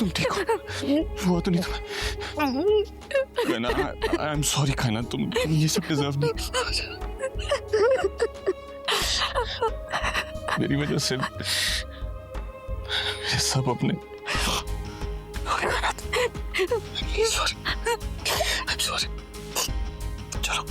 तुम ठीक हो? हुआ तो नहीं तुम्हें? कायना, आई एम सॉरी कायना, तुम ये सब डिजर्व नहीं। मेरी वजह से ये सब अपने सॉरी, आई एम सॉरी। चलो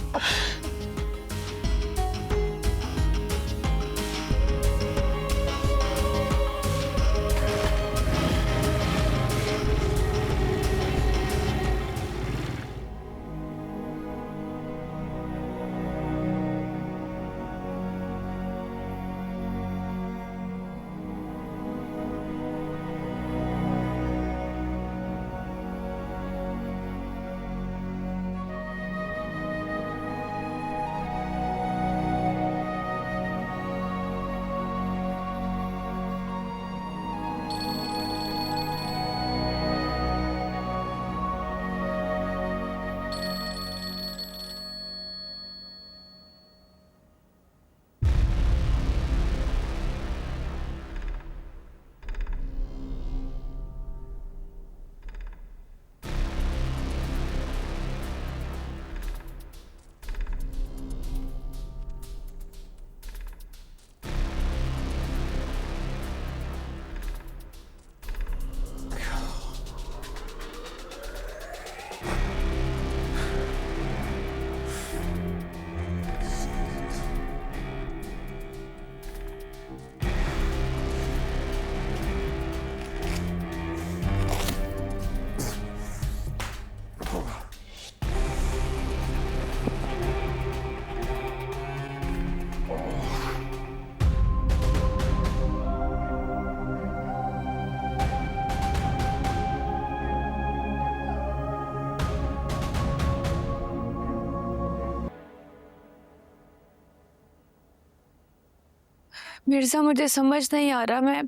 मिर्जा, मुझे समझ नहीं आ रहा मैं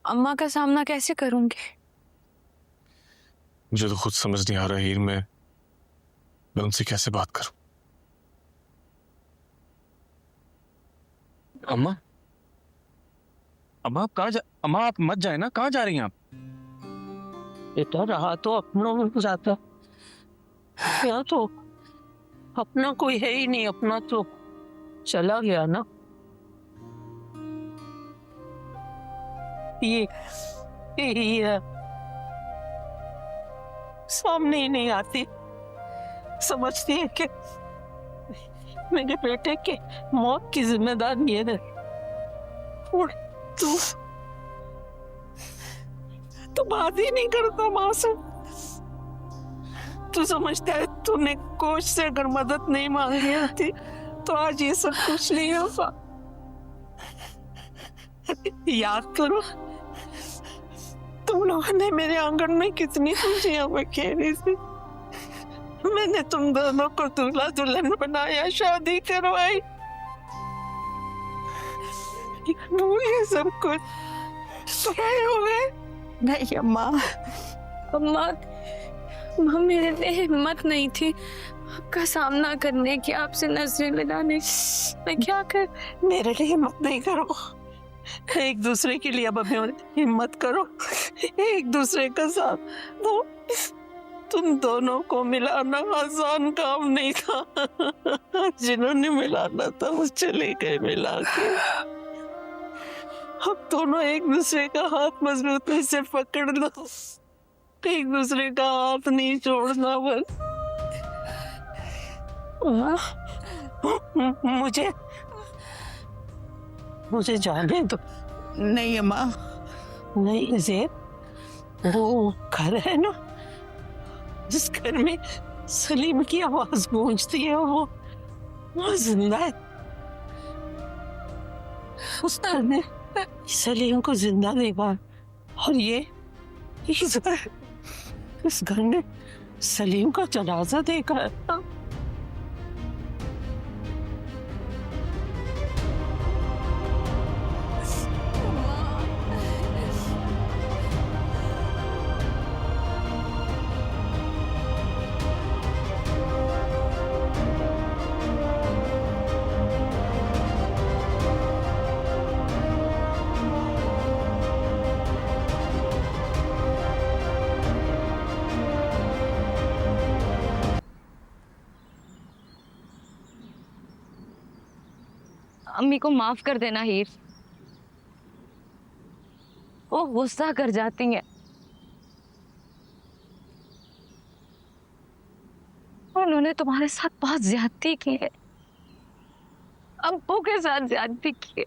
अम्मा का सामना कैसे करूंगी। मुझे तो खुद समझ नहीं आ रहा हीर, मैं उनसे कैसे बात करूं। अम्मा, अम्मा आप कहाँ जा? अम्मा आप मत जाए ना, कहाँ जा रही हैं आप? बेटा रहा तो अपनों में जाता, यहाँ तो अपना कोई है ही नहीं, अपना तो चला गया ना। ये है, सामने ही नहीं आती, समझती है कि मेरे बेटे के मौत की जिम्मेदार ये है। और तू बात ही नहीं करता माँ से। तू समझता है तूने कोच से अगर मदद नहीं मांगी होती तो आज ये सब कुछ नहीं होता। याद करो तुम लोगों ने मेरे आंगन में कितनी खुशियां बखेरी थी। मैंने तुम दोनों को दूल्हा दुल्हन बनाया, शादी करवाई, भूल गए सब कुछ, पराए हो गए। नहीं अम्मा, अम्मा, अम्मा मेरे लिए हिम्मत नहीं थी आपका सामना करने की, आपसे नजरें मिलाने की। मैं क्या कर। मेरे लिए हिम्मत नहीं करो, एक दूसरे के लिए अब हिम्मत करो, एक दूसरे का साथ दो। तुम दोनों को मिलाना आसान काम नहीं था, जिन्होंने मिलाना था वो चले गए मिला के। अब दोनों एक दूसरे का हाथ मजबूती से पकड़ लो, एक दूसरे का हाथ नहीं छोड़ना बस। मुझे जाने दो। नहीं अम्मा। नहीं ज़ेब, वो घर है ना जिस घर में सलीम की आवाज गूंजती है, वो जिंदा है। उस घर ने सलीम को जिंदा देखा, और इस घर ने सलीम का जनाजा देखा है। मम्मी को माफ कर देना हीर, वो गुस्सा कर जाती हैं। उन्होंने तुम्हारे साथ बहुत ज्यादती की है, अब्बू के साथ ज्यादती की है।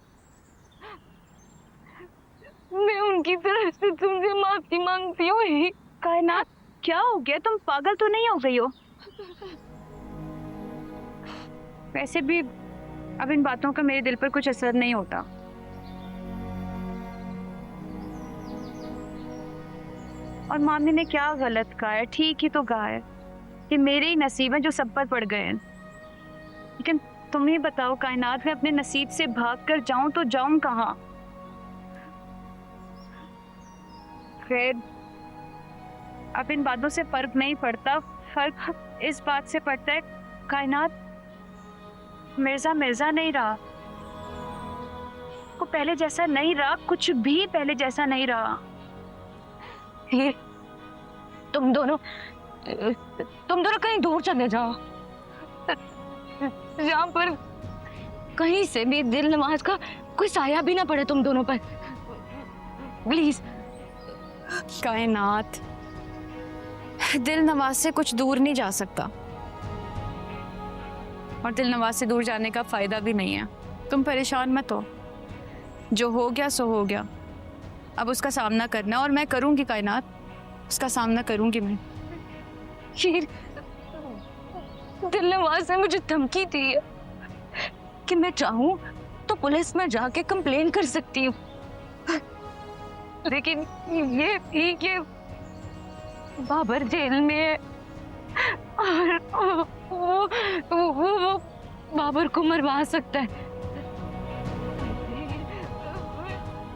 मैं उनकी तरफ से तुमसे माफी मांगती हूँ हीर। कायनात, क्या हो गया? तुम पागल तो नहीं हो गई हो? वैसे भी अब इन बातों का मेरे दिल पर कुछ असर नहीं होता। और मामी ने क्या गलत कहा है? ठीक ही तो कहा है कि मेरे ही नसीब हैं जो सब पर पड़ गए हैं। लेकिन तुम ही बताओ कायनात, मैं अपने नसीब से भाग कर जाऊं तो जाऊं कहाँ? फिर अब इन बातों से फर्क नहीं पड़ता, फर्क इस बात से पड़ता है कायनात, मिर्जा मिर्जा नहीं रहा, वो पहले जैसा नहीं रहा, कुछ भी पहले जैसा नहीं रहा। हीर, तुम दोनों कहीं दूर चले जाओ, जहाँ पर कहीं से भी दिल नवाज का कोई साया भी ना पड़े तुम दोनों पर, प्लीज। कायनात, दिल नवाज से कुछ दूर नहीं जा सकता, और दिल नवाज से दूर जाने का फायदा भी नहीं है। तुम परेशान मत हो, जो हो गया सो हो गया, अब उसका सामना करना, और मैं करूंगी कायनात, उसका सामना करूंगी मैं। हीर, दिल नवाज ने मुझे धमकी दी है कि मैं चाहूं तो पुलिस में जाके कंप्लेन कर सकती हूँ, लेकिन ये भी कि बाबर जेल में है और वो बाबर को मरवा सकता है।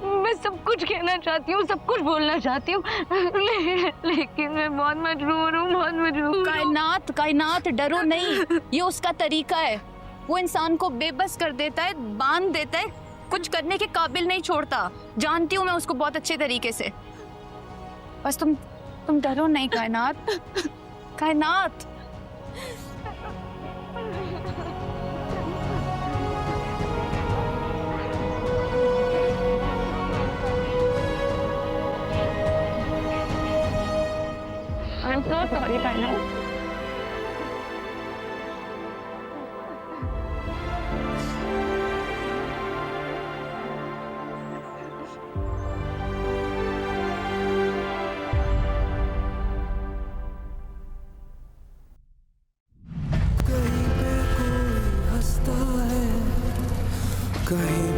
मैं सब कुछ कहना चाहती हूँ, सब कुछ बोलना चाहती हूँ, लेकिन मैं बहुत मजबूर हूँ, बहुत मजबूर हूँ। कायनात, कायनात, डरो नहीं, ये उसका तरीका है। वो इंसान को बेबस कर देता है, बांध देता है, कुछ करने के काबिल नहीं छोड़ता। जानती हूँ मैं उसको बहुत अच्छे तरीके से। बस तुम डरो नहीं कायनात, कायनात। I'm so sorry, कायनात। कहीं